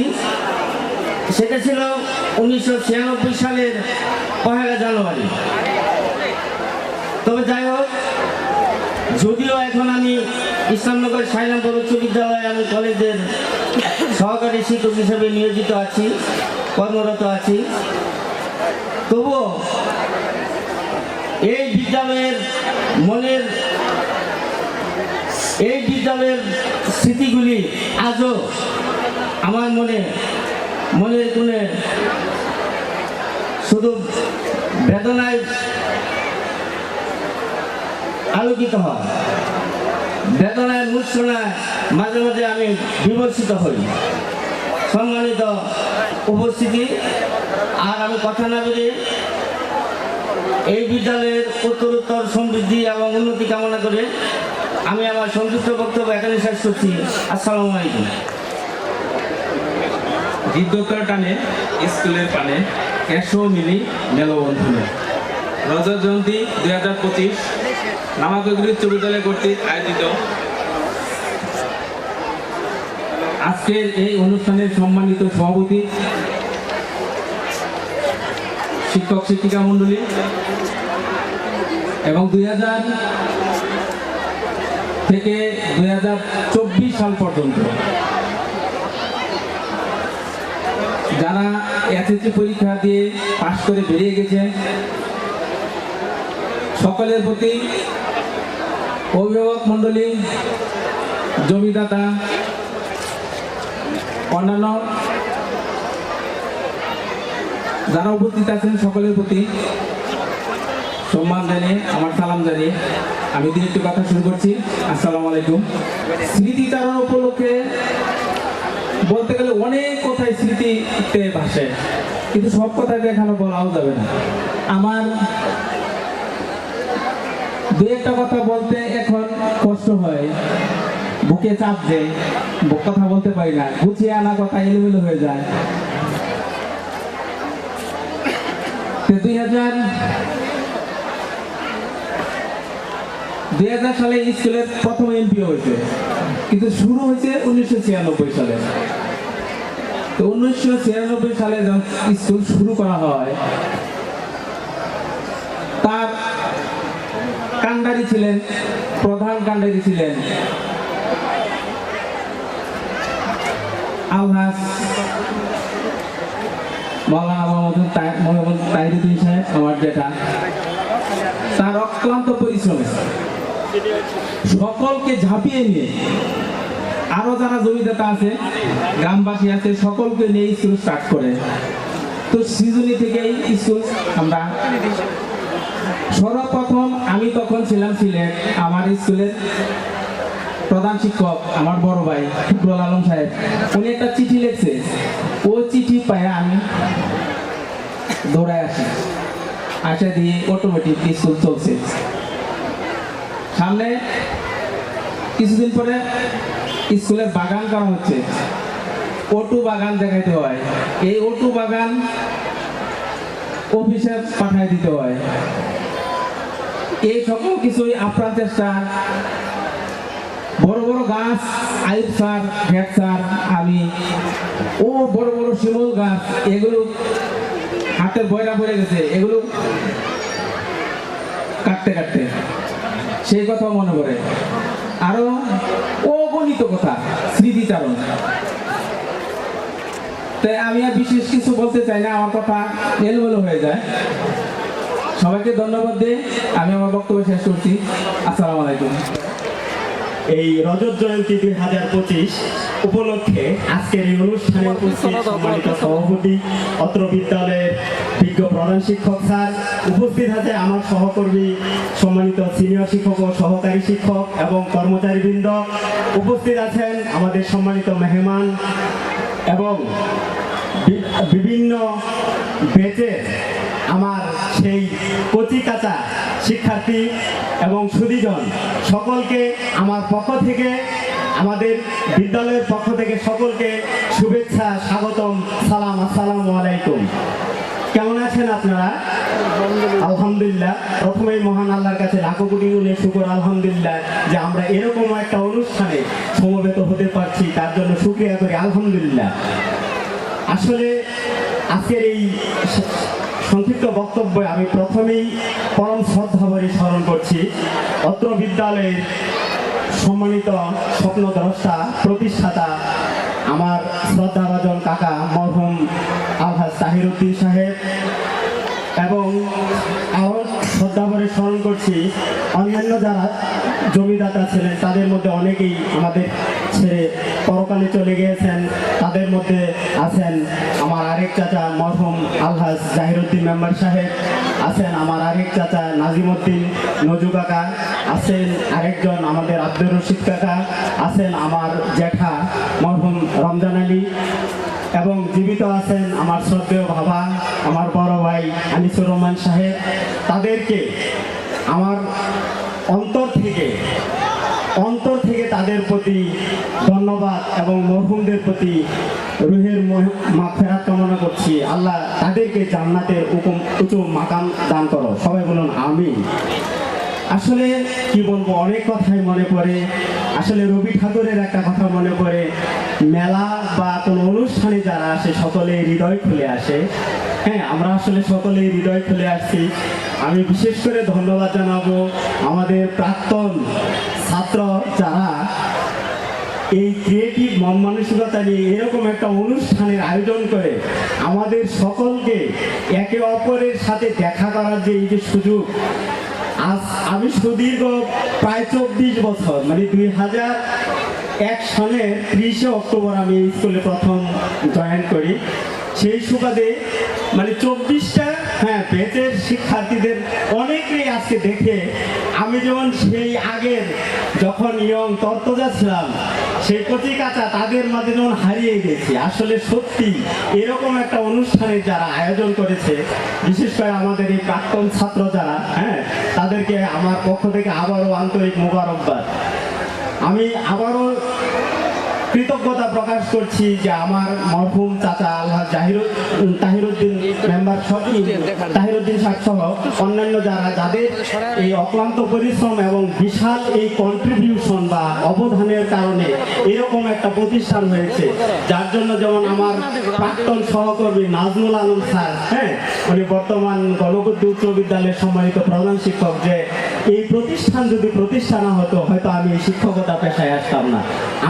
সেটা ছিল 1996 সালের 1 জানুয়ারি। তবে যাই হোক, যদিও এখন আমি ইসলামনগর সাইনামপুর উচ্চ বিদ্যালয়ে আমি কলেজের সহকারী শিক্ষক হিসেবে নিয়োজিত আছি, কর্মরত আছি, তবুও এই বিদ্যালয়ের স্মৃতিগুলি আজও আমার মনের কোণে শুধু বেদনায় আলোকিত হয়, বেদনায় মূর্ছনায় মাঝে মাঝে আমি বিমর্ষিত হই। সম্মানিত উপস্থিতি, আর আমি কথা না বলে এই বিদ্যালয়ের উত্তরোত্তর সমৃদ্ধি এবং উন্নতি কামনা করে আমি আমার সংক্ষিপ্ত বক্তব্য এখানে শেষ করছি। আসসালামু আলাইকুম। বিদ্যুতের টানে স্কুলের পানে 100 মিলি মেলবন্ধনে রজত জয়ন্তী 2025 নামাকগিরি উচ্চ বিদ্যালয় কর্তৃক আয়োজিত আজকের এই অনুষ্ঠানের সম্মানিত সভাপতি, শিক্ষক শিক্ষিকা মণ্ডলী এবং 2000 থেকে 2024 সাল পর্যন্ত যারা এসএসসি পরীক্ষা দিয়ে পাশ করে বেরিয়ে গেছে, সকলের প্রতি অভিভাবক মণ্ডলী, জমিদাতা, অন্যান্য যারা উপস্থিত আছেন সকলের প্রতি সম্মান জানিয়ে আমার সালাম জানিয়ে আমি দিন একটু কথা শুরু করছি। আসসালামু আলাইকুম। স্মৃতিচারণ উপলক্ষে বলতে গেলে অনেক কথাই স্মৃতিতে ভাসে, কিন্তু সব কথাকে এখানে বলাও যাবে না। আমার দু একটা কথা বলতে এখন কষ্ট হয়, বুকে চাপ দেয়, কথা বলতে পারি না, গুছিয়ে আনা কথা এলোমেলো হয়ে যায়। 2000 সালে স্কুলের প্রথম এমপি হয়েছে, কিন্তু শুরু হয়েছে 1996 সালে। তো 1996 সালে যখন স্কুল শুরু করা হয়, তার কান্ডারি ছিলেন, প্রধান কান্ডারি ছিলেন আলহাজ মাওলানা মোহাম্মদ তাহিরুদ্দিন সাহেব, আমার যেটা। তার অক্লান্ত পরিশ্রমে সকলকে ঝাঁপিয়ে নিয়ে, আরো যারা জমিদাতা আছে, গ্রামবাসী আছে, সকলকে নিয়ে স্কুল স্টার্ট করে। তো সৃজনী থেকেই স্কুল আমরা সর্বপ্রথম, আমি তখন ছিলাম সিলেট, আমার স্কুলের প্রধান শিক্ষক আমার বড় ভাই ফুকরুল আলম সাহেব, উনি একটা চিঠি লিখছে। ও চিঠি পায় আমি দৌড়ায় আসি, আসা দিয়ে অটোমেটিক স্কুল চলছে। সামনে কিছুদিন পরে স্কুলের বাগান করা হচ্ছে, ওটু বাগান দেখাইতে হয়। এই ওটু বাগান অফিসে পাঠাই দিতে হয়। এই সকল কিছুই আপ্রাণ চেষ্টা, বড় বড় গাছ, আইব স্যার, হেড স্যার, আমি, ও বড় বড় শিমুল গাছ, এগুলো হাতের বয়রা পড়ে গেছে, এগুলো কাটতে কাটতে সেই কথা মনে পড়ে। আরো অগণিত কথা, স্মৃতিচারণ। তাই আমি আর বিশেষ কিছু বলতে চাই না, আমার কথা এলোমেলো হয়ে যায়। সবাইকে ধন্যবাদ দিয়ে আমি আমার বক্তব্য শেষ করছি। আসসালামু আলাইকুম। এই রজত জয়ন্তী 2025 উপলক্ষে আজকের এই অনুষ্ঠানে উপস্থিত সম্মানিত সভাপতি, অত্র বিদ্যালয়ের বিজ্ঞ প্রধান শিক্ষক স্যার, উপস্থিত আছে আমার সহকর্মী, সম্মানিত সিনিয়র শিক্ষক ও সহকারী শিক্ষক এবং কর্মচারীবৃন্দ, উপস্থিত আছেন আমাদের সম্মানিত মেহমান এবং বিভিন্ন ব্যাচের আমার সেই কচি কাঁচা শিক্ষার্থী এবং সুধীজন, সকলকে আমার পক্ষ থেকে, আমাদের বিদ্যালয়ের পক্ষ থেকে সকলকে শুভেচ্ছা, স্বাগতম, সালাম, আসসালামু আলাইকুম। কেমন আছেন আপনারা? আলহামদুলিল্লাহ। প্রথমেই মহান আল্লাহর কাছে লাখো কোটি গুণে শুকর আলহামদুলিল্লাহ যে আমরা এরকম একটা অনুষ্ঠানে সমবেত হতে পারছি, তার জন্য শুকরিয়া করি আলহামদুলিল্লাহ। আসলে আজকের এই সংক্ষিপ্ত বক্তব্যে আমি প্রথমেই পরম শ্রদ্ধাভরে স্মরণ করছি অত্র বিদ্যালয়ের সম্মানিত স্বপ্নদ্রষ্টা, প্রতিষ্ঠাতা আমার শ্রদ্ধাভাজন কাকা মরহুম আলহাজ তাহিরুদ্দিন সাহেব, এবং আরও শ্রদ্ধাভরে স্মরণ করছি অন্যান্য যারা জমিদাতা ছিলেন, তাদের মধ্যে অনেকেই আমাদের ছেড়ে পরকালে চলে গিয়েছেন। তাদের মধ্যে আছেন আমার আরেক চাচা মরহুম আলহাজ জাহিরুদ্দিন মেম্বার সাহেব, আছেন আমার আরেক চাচা নাজিমউদ্দিন নজু কাকা, আছেন আরেকজন আমাদের আব্দুর রশিদ কাকা, আছেন আমার জ্যাঠা মরহুম রমজান আলী, এবং জীবিত আছেন আমার শ্রদ্ধেয় বাবা, আমার বড় ভাই আনিসুর রহমান সাহেব। তাদেরকে আমার অন্তর থেকে তাদের প্রতি ধন্যবাদ এবং মরহুমদের প্রতি রুহের মাগফিরাত কামনা করছি। আল্লাহ তাদেরকে জান্নাতের উঁচু মাকাম দান করো, সবাই বলুন আমিন। আসলে কি বলবো, অনেক কথাই মনে পড়ে। আসলে রবি ঠাকুরের একটা কথা মনে পড়ে, মেলা বা কোনো অনুষ্ঠানে যারা আসে সকলে হৃদয় খুলে আসে। হ্যাঁ, আমরা আসলে সকলে হৃদয় খুলে আসছি। আমি বিশেষ করে ধন্যবাদ জানাবো আমাদের প্রাক্তন ছাত্র যারা এই ক্রিয়েটিভ মন মানসিকতা নিয়ে এরকম একটা অনুষ্ঠানের আয়োজন করে আমাদের সকলকে একে অপরের সাথে দেখা করার যে এই যে সুযোগ। আজ আমি সুদীর্ঘ প্রায় 24 বছর, মানে 2001 সালের 30 অক্টোবর আমি এই স্কুলে প্রথম জয়েন করি। সেই সুবাদে মানে 24টা ব্যাচের শিক্ষার্থীদের অনেকেই আজকে দেখে আমি যেমন সেই আগের যখন ইয়ং তরতাজা ছিলাম, সেই কচি কাঁচা তাদের মাঝে যেমন হারিয়ে গেছি। আসলে সত্যি এরকম একটা অনুষ্ঠানে যারা আয়োজন করেছে, বিশেষ করে আমাদের এই প্রাক্তন ছাত্র যারা, তাদেরকে আমার পক্ষ থেকে আবারও আন্তরিক মোবারকবাদ। আমি আবারও কৃতজ্ঞতা প্রকাশ করছি যে আমার মরহুম চাচা আল্লাহ তাহিরুদ্দিন মেম্বার তাহিরুদ্দিন সাহেব সহ অন্যান্য যাদের এই অক্লান্ত পরিশ্রম এবং বিশাল এই কন্ট্রিবিউশন বা অবদানের কারণে এরকম একটা প্রতিষ্ঠান হয়েছে, যার জন্য যেমন আমার প্রাক্তন সহকর্মী নাজমুল আলম স্যার, হ্যাঁ, উনি বর্তমান গণপতি উচ্চ বিদ্যালয়ের সম্মানিত প্রধান শিক্ষক, যে এই প্রতিষ্ঠান যদি প্রতিষ্ঠা না হতো হয়তো আমি এই শিক্ষকতা পেশায় আসতাম না।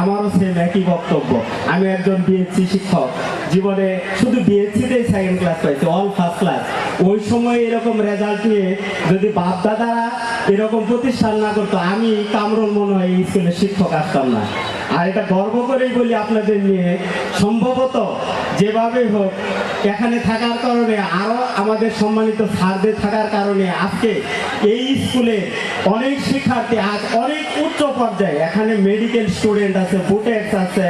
আমারও সেম একই বক্তব্য। আমি একজন বিএসসি শিক্ষক, জীবনে শুধু বিএসসিতেই সেকেন্ড ক্লাস পাইছি, অল ফার্স্ট ক্লাস। ওই সময় এরকম রেজাল্ট নিয়ে যদি বাপ দাদারা এরকম প্রতিষ্ঠান না করতো আমি কামরুল মনে হয় এই স্কুলের শিক্ষক আসতাম না। আর এটা গর্ব করেই বলি আপনাদের নিয়ে, সম্ভবত যেভাবে হোক এখানে থাকার কারণে আরো আমাদের সম্মানিত স্যারদের থাকার কারণে আজকে এই স্কুলে অনেক শিক্ষার্থী আজ অনেক উচ্চ পর্যায়ে, এখানে মেডিকেল স্টুডেন্ট আছে, বুটেক্স আছে,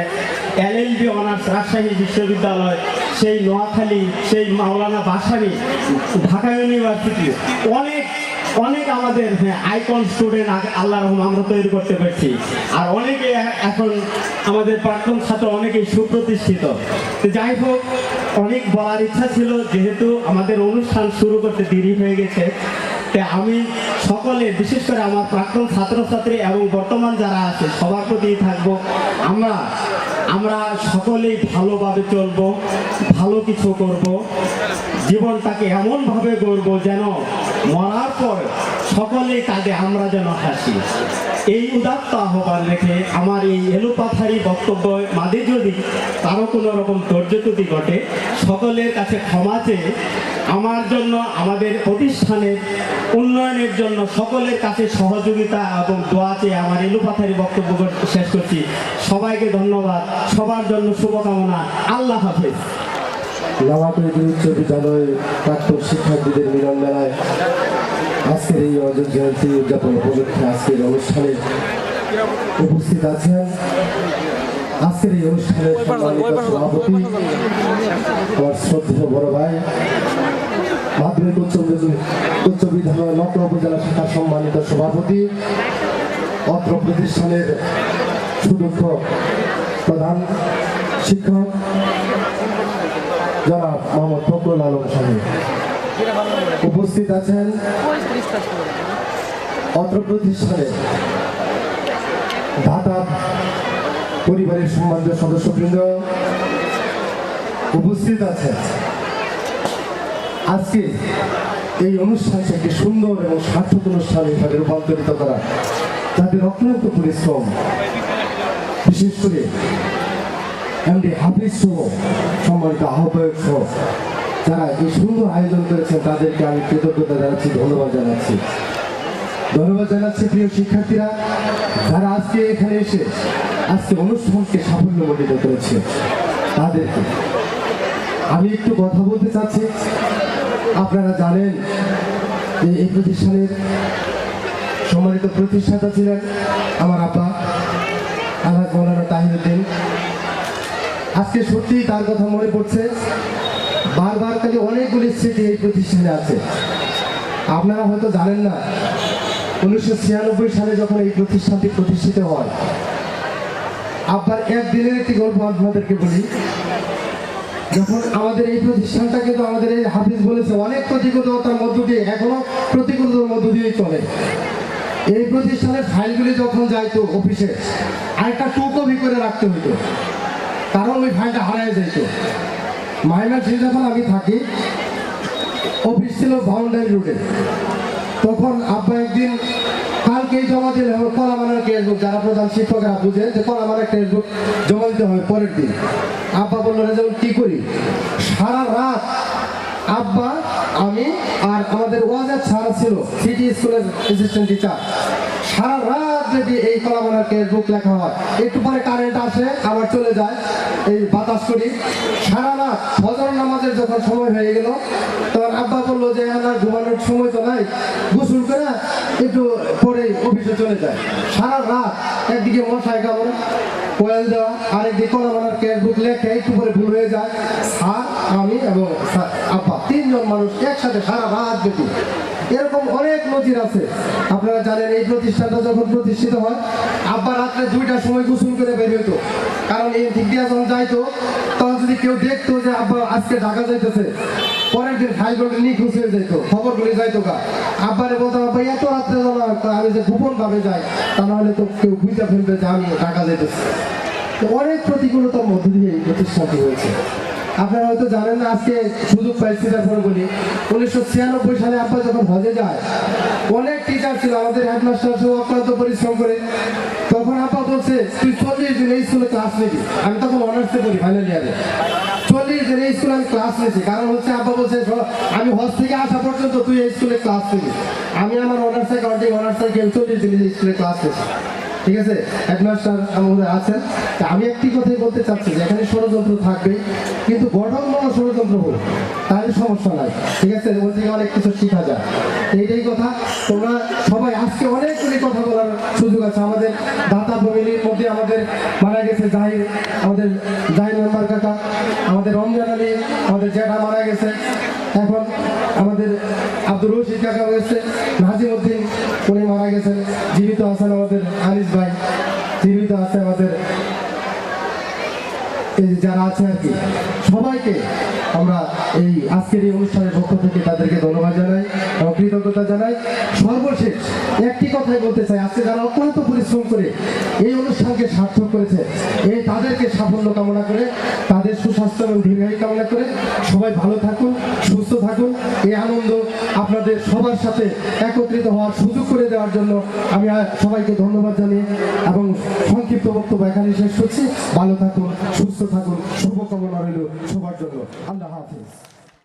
এলএলবি অনার্স রাজশাহী বিশ্ববিদ্যালয়, সেই নোয়াখালী, সেই মাওলানা ভাসানী, ঢাকা ইউনিভার্সিটি, অনেক আমাদের আইকন স্টুডেন্ট আল্লাহ রহম আমরা তৈরি করতে পারছি। আর অনেকে এখন আমাদের প্রাক্তন ছাত্র অনেকেই সুপ্রতিষ্ঠিত। তো যাই হোক, অনেক বলার ইচ্ছা ছিল, যেহেতু আমাদের অনুষ্ঠান শুরু করতে দেরি হয়ে গেছে, তাই আমি সকলে, বিশেষ করে আমার প্রাক্তন ছাত্রছাত্রী এবং বর্তমান যারা আছে সবার প্রতি থাকবো, আমরা সকলেই ভালোভাবে চলবো, ভালো কিছু করব, জীবনটাকে এমনভাবে গড়ব যেন মরার পর সকলেই কাঁদে, আমরা যেন হাসি। এই উদাত্ত আহ্বান রেখে আমার এই এলোপাথারি বক্তব্য মাঝে যদি কারো কোনো রকম তর্জত্রুটি ঘটে, সকলের কাছে ক্ষমা চেয়ে আমার জন্য, আমাদের প্রতিষ্ঠানের উন্নয়নের জন্য সকলের কাছে সহযোগিতা এবং দোয়া চেয়ে আমার এলোপাথারি বক্তব্য শেষ করছি। সবাইকে ধন্যবাদ, সবার জন্য শুভকামনা। আল্লাহ হাফেজ। নওয়াপল্লী উচ্চ বিদ্যালয়ের প্রাক্তন শিক্ষার্থীদের মিলন মেলায় আজকের এই অর্জন জয়ন্তী উদযাপন উপলক্ষে আজকের অনুষ্ঠানে উপস্থিত আছেন আজকের এই অনুষ্ঠানের সম্মানিত সভাপতি, আমার শ্রদ্ধেয় বড় ভাই, মাধ্যমিক উচ্চ বিদ্যালয় নকল উপজেলা শাখার সম্মানিত সভাপতি, অত্র প্রতিষ্ঠানের সুদক্ষ প্রধান শিক্ষক জনাব মোহাম্মদ ফখরুল আলম সাহেব, উপস্থিত আছেন অত্র প্রতিষ্ঠানের ঢাকা পরিবারের সম্মানিত সদস্যবৃন্দ, উপস্থিত আছেন আজকে এই অনুষ্ঠানকে একটি সুন্দর এবং সার্থক অনুষ্ঠান হিসাবে রূপান্তরিত করা যাদের অক্লান্ত পরিশ্রম, বিশেষ করে এমডি হাফিজ সহ সম্মানিত আহ্বায়ক সহ যারা এই সুন্দর আয়োজন করেছেন তাদেরকে আমি কৃতজ্ঞতা জানাচ্ছি, ধন্যবাদ জানাচ্ছি। প্রিয় শিক্ষার্থীরা যারা আজকে এখানে এসে আজকে অনুষ্ঠানকে সাফল্যমণ্ডিত করেছে তাদেরকে আমি একটু কথা বলতে চাচ্ছি। আপনারা জানেন যে এই প্রতিষ্ঠানের সম্মানিত প্রতিষ্ঠাতা ছিলেন আমার আব্বা আলহাজ মৌলানা তাহিরুদ্দিন। আজকে সত্যি তার কথা মনে পড়ছে, বারবার খালি অনেকগুলি স্মৃতি এই প্রতিষ্ঠানে আছে। আপনারা হয়তো জানেন না, 1996 সালে যখন এই প্রতিষ্ঠানটি প্রতিষ্ঠিত হয়, আব্বার একদিনের একটি গল্প আপনাদেরকে বলি। যখন আমাদের এই প্রতিষ্ঠানটা, কিন্তু আমাদের এই হাফিজ বলেছে অনেক প্রতিকূলতার মধ্য দিয়ে, এখনো প্রতিকূলতার মধ্য দিয়েই চলে। এই প্রতিষ্ঠানের ফাইলগুলি যখন যাইতো অফিসে, আরেকটা টু কপি করে রাখতে হইতো, কারণ ওই ফাইলটা হারিয়ে যেত। মাইমার যখন আমি থাকি, অফিস ছিল বাউন্ডারি রোডে, তখন আব্বা একদিন কালকেই জমা দিলে হবে কলামানের কেসবুক, যারা প্রধান শিক্ষকরা বুঝেন যে কলামানের কেসবুক জমা দিতে হবে পরের দিন। আব্বা বললো যেমন কি করি, সারা রাত আব্বা, আমি আর আমাদের ওয়াজার ছাড়া ছিল সিটি স্কুলের অ্যাসিস্ট্যান্ট টিচার, সারা রাত যদি এই কলামানের কেসবুক লেখা হয়, একটু পরে কারেন্ট আসে আবার চলে যায়, এই বাতাস করি সারা রাত। ফজর নামাজের যখন সময় হয়ে গেল, তখন আব্বা বললো যে আমার ঘুমানোর সময় তো নাই, গোসল করে একটু পরে অফিসে চলে যায়। সারা রাত একদিকে মশাই কামড়, কোয়েল দেওয়া, আরেকদিকে কলামানের কেসবুক লেখে, একটু পরে ভুল হয়ে যায়। স্যার, আমি এবং আব্বা, তিনজন মানুষ একসাথে সারা রাত দেখি। এরকম অনেক নজির আছে। আপনারা জানেন এই প্রতিষ্ঠানটা যখন প্রতিষ্ঠিত হয়, আব্বা রাত্রে 2টার সময় গোসল করে বের হইতো, কারণ এই দিক দিয়ে যখন যাইতো তখন যদি কেউ দেখতো যে আব্বা আজকে ঢাকা যাইতেছে, পরের দিন ফাইলগুলো নিখোঁজ হয়ে যেত, খবরগুলি যাইতো গা। আব্বারে বলতাম আব্বা এত রাত্রে আমি যে গোপন ভাবে যাই, তা নাহলে তো কেউ বুঝতে ফেলবে যে আমি ঢাকা যাইতেছি। তো অনেক প্রতিকূলতার মধ্য দিয়ে এই প্রতিষ্ঠানটি হয়েছে। আপনারা হয়তো জানেন না, আজকে সুযোগ পাইছি তারপরে বলি, 1996 সালে আব্বা যখন হজে যায়, অনেক টিচার ছিল আমাদের হেডমাস্টার সহ অক্লান্ত পরিশ্রম করে। তখন আব্বা বলছে তুই 40 দিন এই স্কুলে ক্লাস নিবি। আমি তখন অনার্সে পড়ি, ফাইনাল ইয়ারে। 40 দিন এই স্কুলে আমি ক্লাস নিয়েছি, কারণ হচ্ছে আব্বা বলছে আমি হজ থেকে আসা পর্যন্ত তুই এই স্কুলে ক্লাস নিবি। আমি আমার অনার্স অ্যাকাউন্টিং অনার্স থেকে 40 দিন এই স্কুলে ক্লাস নিয়েছি। ঠিক আছে, হেডমাস্টার আমাদের আছেন। তা আমি একটি কথাই বলতে চাচ্ছি যে এখানে ষড়যন্ত্র থাকবেই, কিন্তু গঠনমূলক ষড়যন্ত্র হোক, তাহলে সমস্যা নাই। ঠিক আছে, ওই থেকে অনেক কিছু শেখা যায়। এইটাই কথা। তোমরা সবাই আজকে অনেকগুলি কথা বলার সুযোগ আছে। আমাদের দাতা ফ্যামিলির মধ্যে আমাদের মারা গেছে জাহির, আমাদের জাহির মেম্বার কাকা, আমাদের রমজান আলী, আমাদের জ্যাঠা মারা গেছে। এখন আমাদের আব্দুর রশিদ কাকা হয়েছে, নাজিমউদ্দিন উনি মারা গেছেন। জীবিত আছেন আমাদের আনিস ভাই, জীবিত আছে আমাদের এই যারা আছে আর কি। সবাইকে আমরা এই আজকের এই অনুষ্ঠানের পক্ষ থেকে তাদেরকে ধন্যবাদ জানাই এবং কৃতজ্ঞতা জানাই। সর্বশেষ একটি কথাই বলতে চাই, আজকে যারা অত্যন্ত পরিশ্রম করে এই অনুষ্ঠানকে সার্থক করেছে, এই তাদেরকে সাফল্য কামনা করে, তাদের সুস্বাস্থ্য এবং দীর্ঘায়ু কামনা করে সবাই ভালো থাকুন, সুস্থ থাকুন। এই আনন্দ আপনাদের সবার সাথে একত্রিত হওয়ার সুযোগ করে দেওয়ার জন্য আমি সবাইকে ধন্যবাদ জানিয়ে এবং সংক্ষিপ্ত বক্তব্য এখানে শেষ করছি। ভালো থাকুন, সুস্থ থাকুন, শুভকামনা রইল সবার জন্য। আল্লাহ হাফিজ।